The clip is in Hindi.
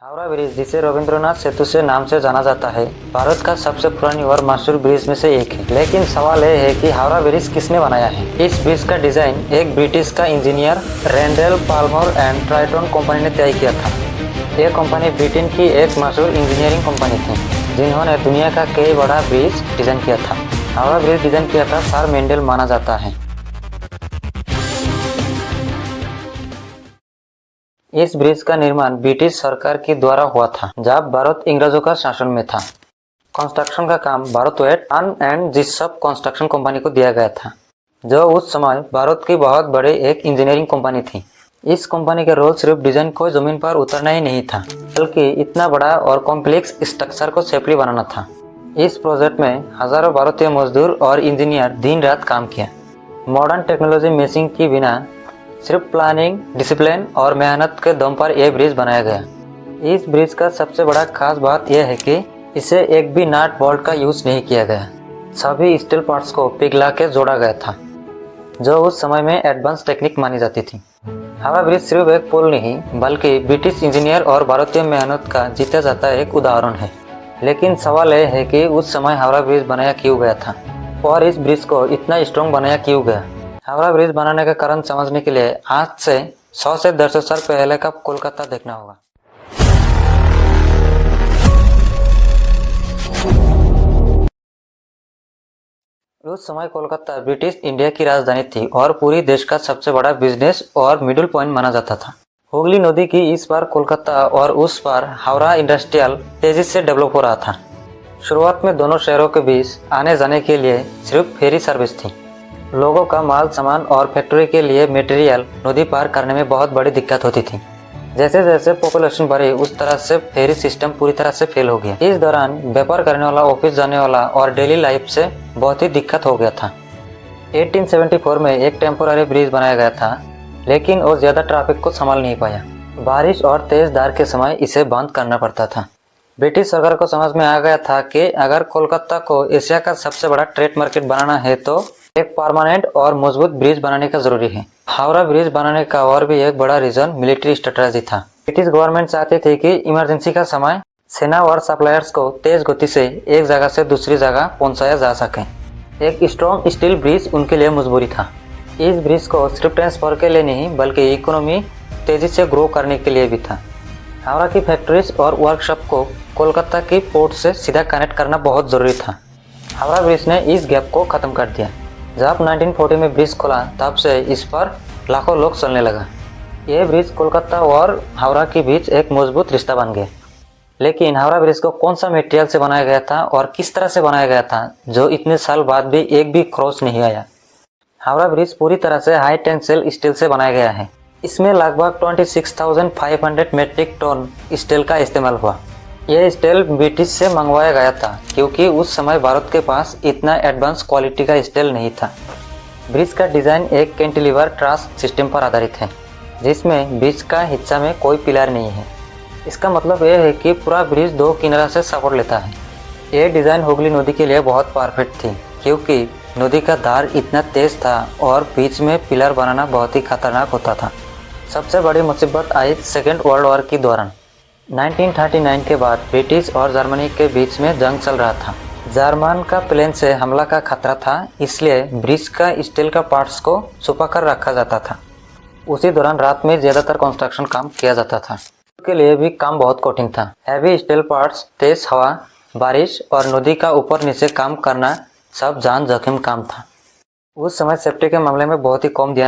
हावड़ा ब्रिज, जिसे रविंद्रनाथ सेतु से नाम से जाना जाता है, भारत का सबसे पुरानी और मशहूर ब्रिज में से एक है। लेकिन सवाल यह है कि हावड़ा ब्रिज किसने बनाया है। इस ब्रिज का डिजाइन एक ब्रिटिश का engineer Rendel Palmer and Tritton company ने तय किया था। यह कंपनी ब्रिटेन की एक मशहूर इंजीनियरिंग कंपनी थी, जिन्होंने दुनिया का कई बड़ा ब्रिज डिजाइन किया था। हावड़ा ब्रिज डिजाइन किया था सर मेंडल माना जाता है। इस ब्रिज का निर्माण ब्रिटिश सरकार के द्वारा हुआ था, जब भारत अंग्रेजों का शासन में था। कंस्ट्रक्शन का काम भारतवेट एंड जिसप कंस्ट्रक्शन कंपनी को दिया गया था, जो उस समय भारत की बहुत बड़ी एक इंजीनियरिंग कंपनी थी। इस कंपनी का रोल सिर्फ डिजाइन को जमीन पर उतरना ही नहीं था, बल्कि इतना बड़ा और कॉम्प्लेक्स स्ट्रक्चर को सेफली बनाना था। इस प्रोजेक्ट में हजारों भारतीय मजदूर और इंजीनियर दिन रात काम किया। मॉडर्न टेक्नोलॉजी मेसिंग के बिना सिर्फ प्लानिंग, डिसिप्लिन और मेहनत के दम पर यह ब्रिज बनाया गया। इस ब्रिज का सबसे बड़ा खास बात यह है कि इसे एक भी नट बोल्ट का यूज नहीं किया गया। सभी स्टील पार्ट्स को पिघला के जोड़ा गया था, जो उस समय में एडवांस टेक्निक मानी जाती थी। हावड़ा ब्रिज सिर्फ एक पुल नहीं, बल्कि ब्रिटिश इंजीनियर और भारतीय मेहनत का जीता जाता एक उदाहरण है। लेकिन सवाल यह है कि उस समय हावड़ा ब्रिज बनाया क्यों गया था और इस ब्रिज को इतना स्ट्रॉन्ग बनाया क्यों गया। हावड़ा ब्रिज बनाने का कारण समझने के लिए आज से 100 से 150 साल पहले का कोलकाता देखना होगा। उस समय कोलकाता ब्रिटिश इंडिया की राजधानी थी और पूरी देश का सबसे बड़ा बिजनेस और मिडिल पॉइंट माना जाता था। हुगली नदी की इस पार कोलकाता और उस पार हावड़ा इंडस्ट्रियल तेजी से डेवलप हो रहा था। शुरुआत में दोनों शहरों के बीच आने जाने के लिए सिर्फ फेरी सर्विस थी। लोगों का माल सामान और फैक्ट्री के लिए मटेरियल नदी पार करने में बहुत बड़ी दिक्कत होती थी। जैसे जैसे पॉपुलेशन बढ़ी, उस तरह से फेरी सिस्टम पूरी तरह से फेल हो गया। इस दौरान व्यापार करने वाला, ऑफिस जाने वाला और डेली लाइफ से बहुत ही दिक्कत हो गया था। 1874 में एक टेम्पोररी ब्रिज बनाया गया था, लेकिन वो ज्यादा ट्रैफिक को संभाल नहीं पाया। बारिश और तेज धार के समय इसे बंद करना पड़ता था। ब्रिटिश सरकार को समझ में आ गया था कि अगर कोलकाता को एशिया का सबसे बड़ा ट्रेड मार्केट बनाना है तो एक परमानेंट और मजबूत ब्रिज बनाने का जरूरी है। हावड़ा ब्रिज बनाने का और भी एक बड़ा रीजन मिलिट्री स्ट्रेटजी था। ब्रिटिश गवर्नमेंट चाहती थी कि इमरजेंसी का समय सेना और सप्लायर्स को तेज गति से एक जगह से दूसरी जगह पहुंचाया जा सके। एक स्ट्रॉन्ग स्टील ब्रिज उनके लिए मजबूरी था। इस ब्रिज को सिर्फ ट्रांसपोर्ट के लिए नहीं, बल्कि इकोनॉमी तेजी से ग्रो करने के लिए भी था। हावड़ा की फैक्ट्रीज और वर्कशॉप को कोलकाता की पोर्ट से सीधा कनेक्ट करना बहुत जरूरी था। हावड़ा ब्रिज ने इस गैप को खत्म कर दिया। जब 1940 में ब्रिज खोला, तब से इस पर लाखों लोग चलने लगा। यह ब्रिज कोलकाता और हावड़ा के बीच एक मजबूत रिश्ता बन गया। लेकिन हावड़ा ब्रिज को कौन सा मटेरियल से बनाया गया था और किस तरह से बनाया गया था, जो इतने साल बाद भी एक भी क्रॉस नहीं आया। हावड़ा ब्रिज पूरी तरह से हाई टेंसिल स्टील से बनाया गया है। इसमें लगभग 26,500 मेट्रिक टन स्टील का इस्तेमाल हुआ। यह स्टील ब्रिटिश से मंगवाया गया था, क्योंकि उस समय भारत के पास इतना एडवांस क्वालिटी का स्टील नहीं था। ब्रिज का डिजाइन एक कैंटिलीवर ट्रस सिस्टम पर आधारित है, जिसमें बीच का हिस्सा में कोई पिलर नहीं है। इसका मतलब यह है कि पूरा ब्रिज दो किनारा से सपोर्ट लेता है। यह डिजाइन हुगली नदी के लिए बहुत परफेक्ट थी, क्योंकि नदी का धार इतना तेज था और बीच में पिलर बनाना बहुत ही खतरनाक होता था। सबसे बड़ी मुसीबत आई सेकेंड वर्ल्ड वॉर के दौरान। 1939 के बाद ब्रिटिश और जर्मनी के बीच में जंग चल रहा था। जर्मन का प्लेन से हमला का खतरा था, इसलिए ब्रिज का स्टील का पार्ट्स को छुपा कर रखा जाता था। उसी दौरान रात में ज्यादातर कंस्ट्रक्शन काम किया जाता था। के लिए भी काम बहुत कठिन था। हैवी स्टील पार्ट्स, तेज हवा, बारिश और नदी का ऊपर नीचे काम करना सब जान जोखिम काम था। उस समय सेफ्टी के मामले में बहुत ही कम ध्यान